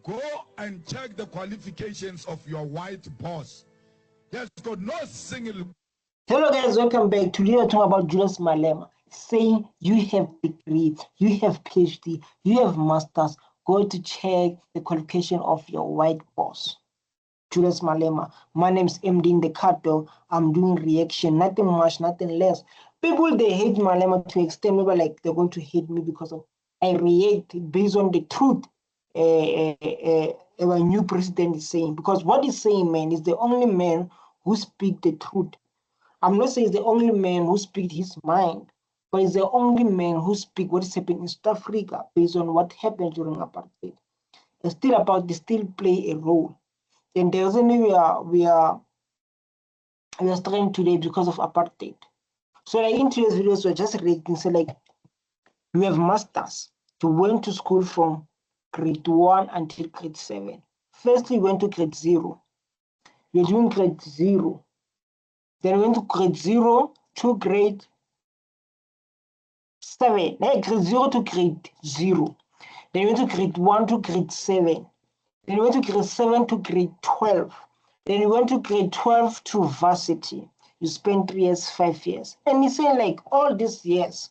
Go and check the qualifications of your white boss. He has got no single. Hello guys, welcome back. Today we're talking about Julius Malema saying you have degree, you have PhD, you have masters. Go to check the qualification of your white boss. Julius Malema. My name's MD in the cut though. I'm doing reaction, nothing much, nothing less. People they hate Malema to extend maybe like they're going to hate me because of I react based on the truth. Our new president is saying, because what he's saying, man, is the only man who speaks the truth. I'm not saying he's the only man who speaks his mind, but he's the only man who speaks what is happening in South Africa based on what happened during apartheid. It's still about they still play a role. And the reason we are struggling today because of apartheid. So like in today's videos, we're just reading. So like we have masters. You went to school from grade 1 until grade 7. Firstly, you went to grade 0. You're doing grade 0. Then we went to grade 0 to grade 7. Grade 0 to grade 0. Then we went to grade 1 to grade 7. Then we went to grade 7 to grade 12. Then we went to grade 12 to varsity. You spent 3 years, 5 years. And he's saying like all these years,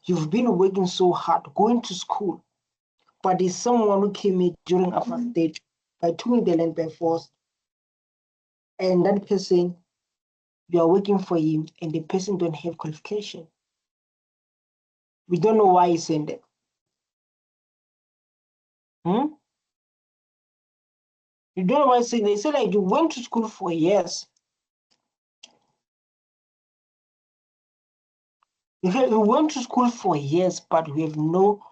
you've been working so hard, going to school. But there's someone who came in during apartheid by taking the land by force. And that person, you are working for him, and the person don't have qualification. We don't know why he's saying that. You don't know why he's saying that. They say like you went to school for years. You went to school for years, but we have no,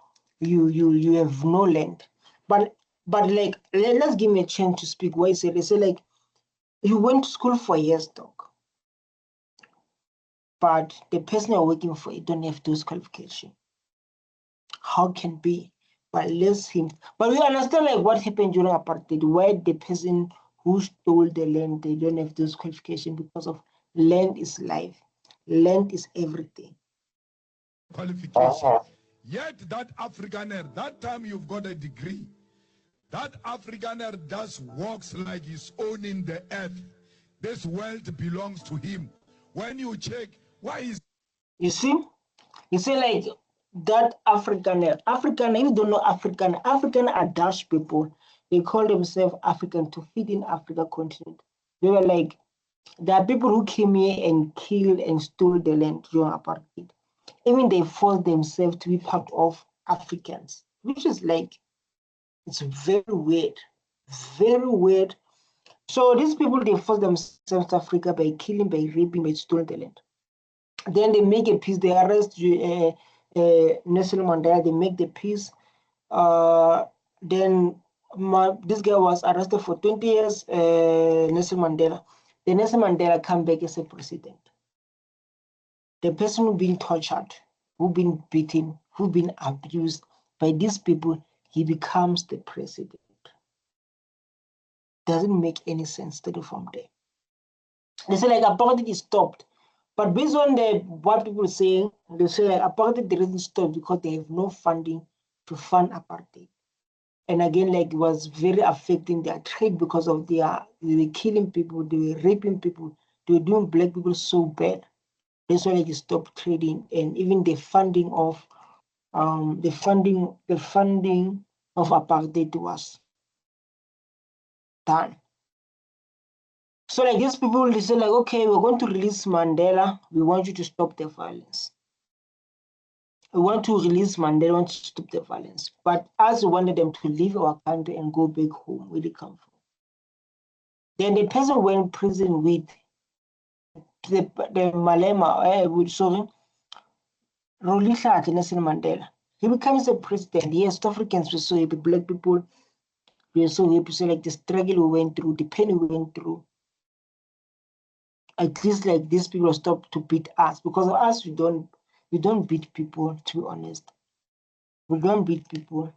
you have no land. But like let's give me a chance to speak. Why say they say like you went to school for years, dog. But the person you're working for, you don't have those qualifications. How can be? But let's him. But we understand like what happened during apartheid, where the person who stole the land, they don't have those qualifications because of land is life, land is everything. Qualification. Yet that Afrikaner, that time you've got a degree. That Afrikaner just walks like he's owning the earth. This wealth belongs to him. When you check, why is... You see like that Afrikaner, if you don't know African are Dutch people. They call themselves African to fit in Africa continent. They were like, there are people who came here and killed and stole the land during apartheid. Even they forced themselves to be part of Africans, which is like, it's very weird, very weird. So these people, they force themselves to Africa by killing, by raping, by stealing the land. Then they make a peace, they arrest Nelson Mandela, they make the peace. Then this guy was arrested for 20 years, Nelson Mandela. Then Nelson Mandela come back as a president. The person who been tortured, who been beaten, who been abused by these people, he becomes the president. Doesn't make any sense to do from there. They say like apartheid is stopped, but based on what people say, they say like apartheid didn't stop because they have no funding to fund apartheid. And again, like it was very affecting their trade because of they were killing people, they were raping people, they were doing black people so bad. That's why they stopped trading, and even the funding of apartheid was done. So like these people, they say like, okay, we're going to release Mandela. We want you to stop the violence. We want to release Mandela, we want to stop the violence. But us, we wanted them to leave our country and go back home where they come from. Then the person went in prison with the Malema, Nelson Mandela. He becomes a president. Yes, South Africans were so happy, black people were so happy. So like the struggle we went through, the pain we went through, at least like these people stop to beat us. Because of us, we don't beat people, to be honest. We don't beat people.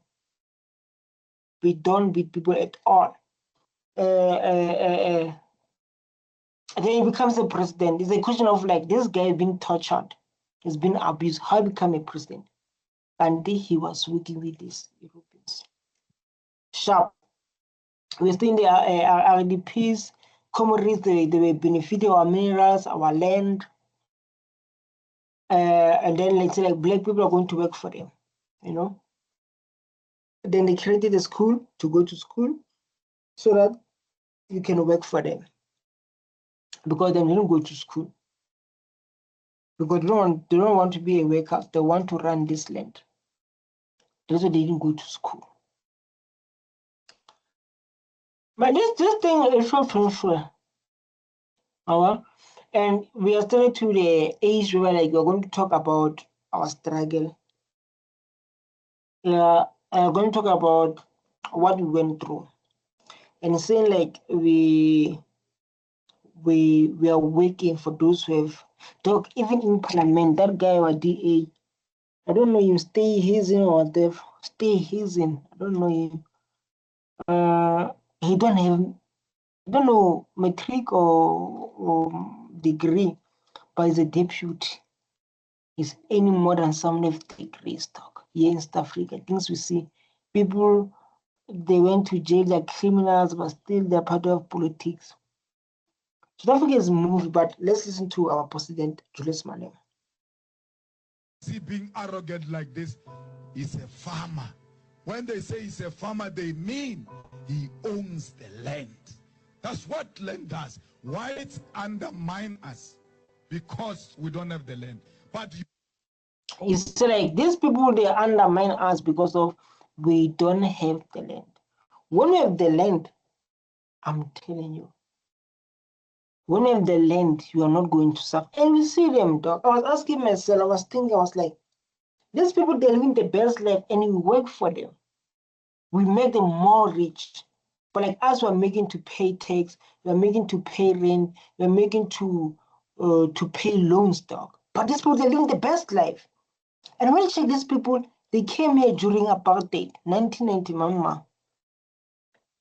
We don't beat people at all. Then he becomes a president. It's a question of like this guy being tortured, he's been abused. How he become a president? And he was working with these Europeans. sharp. We're still in the RDPs, comrades, they were benefiting our minerals, our land. And then let's say like black people are going to work for them, you know. Then they created a school to go to school so that you can work for them. Because they didn't go to school. Because they don't want to be a worker, they want to run this land. That's why they didn't go to school. But this thing is so painful. And we are still to the age where like we're going to talk about our struggle. I'm going to talk about what we went through. And saying like we are waiting for those who have talk even in parliament. That guy was DA. I don't know him, stay hazing or whatever. Stay hazing. I don't know him. He don't have, I don't know, matric or degree, but he's a deputy. He's any more than some of degrees talk. Here in South Africa, things we see, people, they went to jail like criminals, but still they're part of politics. South Africa is moved, but let's listen to our president, Julius Malema. See, being arrogant like this is a farmer. When they say he's a farmer, they mean he owns the land. That's what land does. Why it's undermine us? Because we don't have the land. But it's like these people, they undermine us because of we don't have the land. When we have the land, I'm telling you, when you have the land, you are not going to suffer. And we see them, dog. I was asking myself, I was thinking, I was like, these people, they're living the best life and we work for them. We make them more rich. But like us, we're making to pay tax, we're making to pay rent, we're making to pay loans, dog. But these people, they're living the best life. And when you check these people, they came here during apartheid, 1990, mama.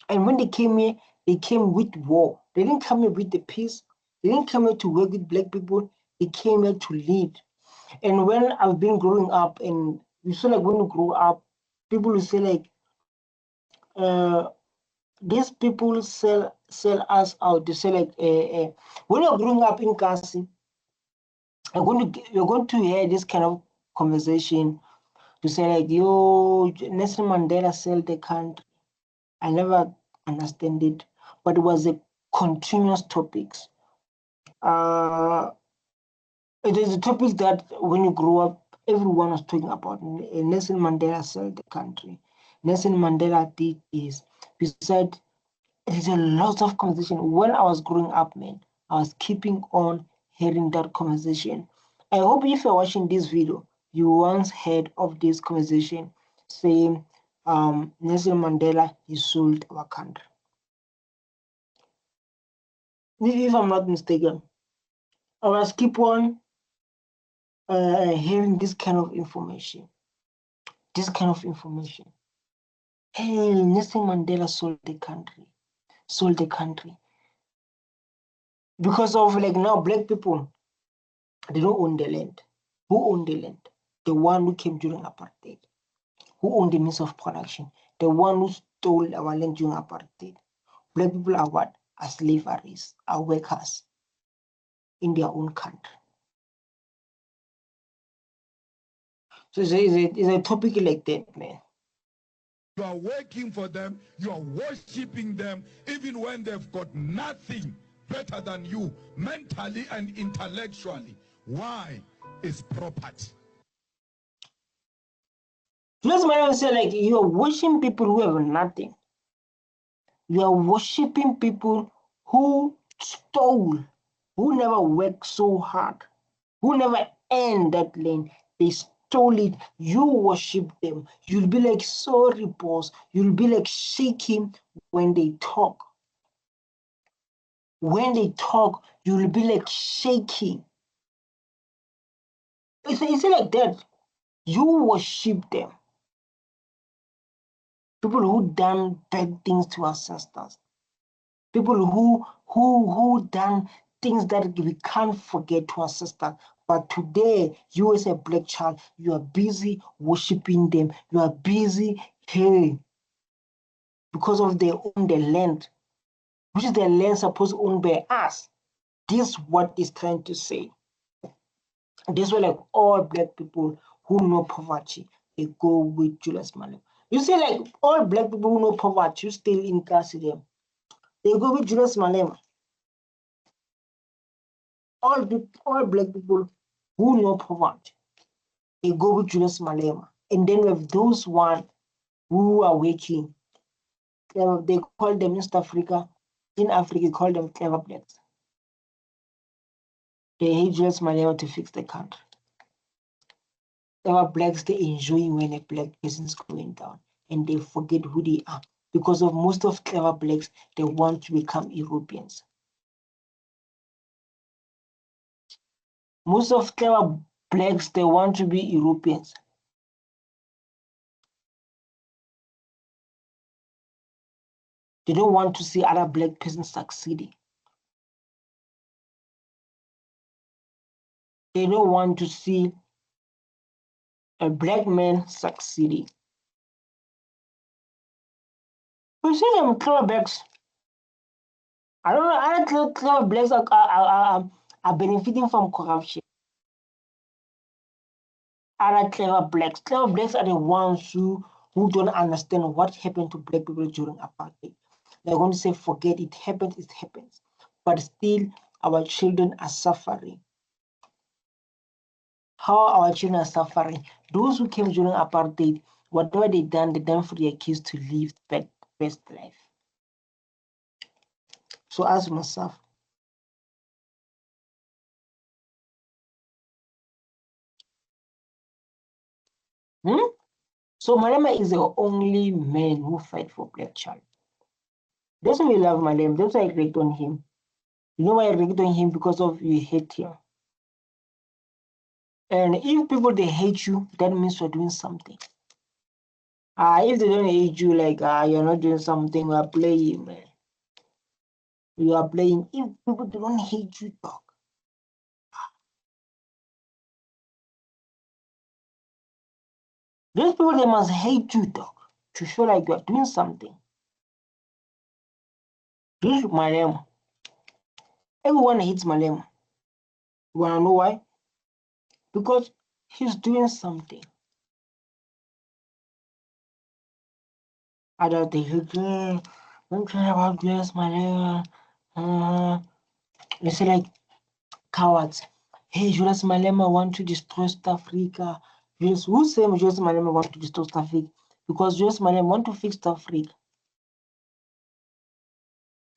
And when they came here, they came with war. They didn't come here with the peace. They didn't come here to work with black people. They came here to lead. And when I've been growing up, and you saw like when you grow up, people will say like, these people sell us out. They say like, when you're growing up in Kasi, you're going to hear this kind of conversation to say like, yo, Nelson Mandela sell the country. I never understand it, but it was a continuous topics. It is a topic that when you grow up, everyone was talking about. Nelson Mandela sold the country. Nelson Mandela did this. Besides, it is a lot of conversation. When I was growing up, man, I was keeping on hearing that conversation. I hope if you're watching this video, you once heard of this conversation saying Nelson Mandela, he sold our country. If I'm not mistaken, I was keep on hearing this kind of information. This kind of information. Hey, Nelson Mandela sold the country. Sold the country. Because of like now black people, they don't own the land. Who owned the land? The one who came during apartheid. Who owned the means of production? The one who stole our land during apartheid. Black people are what? Are slaveries, are workers in their own country. So it's a topic like that, man. you are working for them, you are worshiping them, even when they've got nothing better than you, mentally and intellectually. Why? It's property. Julius Malema say like you are worshiping people who have nothing. You are worshiping people who stole, who never worked so hard, who never earned that land. They stole it. You worship them. You'll be like sorry, boss. You'll be like shaking when they talk. When they talk, you'll be like shaking. It's like that. You worship them. People who done bad things to our ancestors. People who done things that we can't forget to our sisters. But today, you as a black child, you are busy worshiping them. You are busy, hey, because of they own the land, which is the land supposed owned by us. This is what it's trying to say. This way, like all black people who know poverty, they go with Julius Malema. You see, like all black people who know poverty, who still incarcerated, they go with Julius Malema. All black people who know poverty, they go with Julius Malema. And then with those one who are working, they call them in South Africa. In Africa, they call them clever blacks. They hate Julius Malema to fix the country. Clever blacks, they enjoy when a black person is going down, and they forget who they are. Because of most of clever blacks, they want to become Europeans. Most of clever blacks, they want to be Europeans. They don't want to see other black persons succeeding. They don't want to see a black man succeeding. We see them clever blacks. I don't know, other clever blacks are benefiting from corruption. Other clever blacks are the ones who don't understand what happened to black people during apartheid. They're going to say, forget it happens, it happens. But still, our children are suffering. How our children are suffering? Those who came during apartheid, whatever they done for their kids to live the best life. So ask myself, So Malema is the only man who fight for black child. That's why we love Malema. That's why I react on him. You know why I react on him? Because of you hate him. And if people they hate you, that means you're doing something. If they don't hate you, like you're not doing something, you are playing, man. You are playing. If people don't hate you, dog. Those people they must hate you, dog, to show like you are doing something. This is Malema. Everyone hates Malema. You wanna know why? Because he's doing something. I don't think don't care about Julius Malema. They say like cowards. Hey, Julius Malema want to destroy South Africa. Who say Julius Malema want to destroy South Africa? Because Julius Malema want to fix South Africa.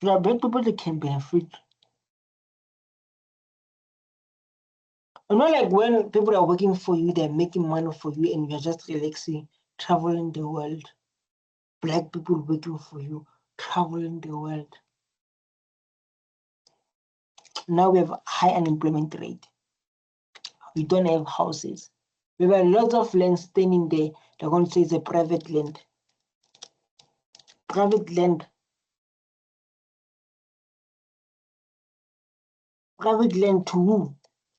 There are black people that can benefit. You know, like when people are working for you, they're making money for you, and you're just relaxing, traveling the world. Black people working for you, traveling the world. Now we have a high unemployment rate. We don't have houses. We have a lot of land standing there. They're going to say it's a private land. Private land. Private land to who?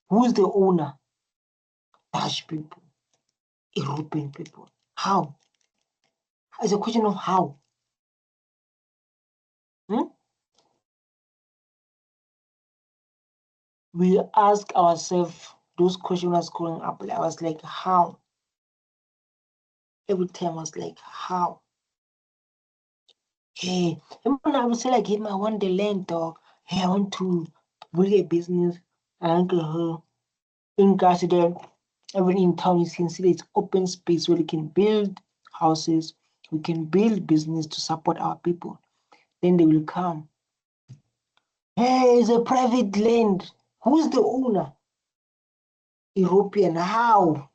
Who's the owner? Dutch people, European people. How? It's a question of how. We ask ourselves those questions growing up. I was like, how? Every time I was like, how? Hey, I would say like, hey, I want the land, dog. Hey, I want to build a business. I want to incarcerate everything in town. You can see it's open space where we can build houses. We can build business to support our people. Then they will come. Hey, it's a private land. Who's the owner? European. How?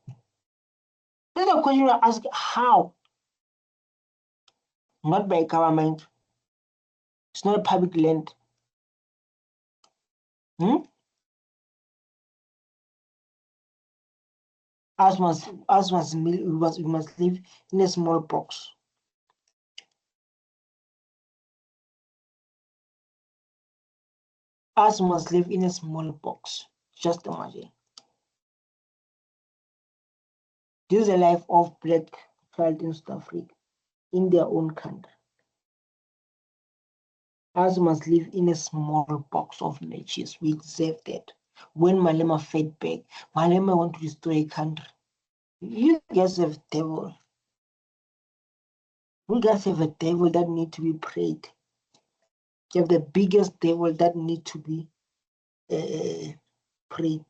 That's a question I ask. How? Not by government. It's not a public land. Us must we must live in a small box. Us must live in a small box. Just imagine. This is the life of black child in South Africa, in their own country. Us must live in a small box of matches. We deserve that. When Malema fed back, Malema want to destroy a country. You guys have devil. You guys have a devil that need to be prayed. You have the biggest devil that need to be prayed.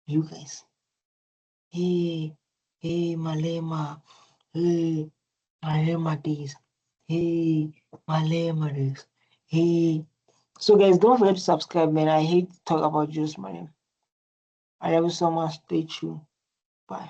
You guys. Hey, Malema. Hey, Malema this. Hey, Malema this. Hey. So guys, don't forget to subscribe, man. I hate to talk about Julius Malema. I love you so much. Stay tuned. Bye.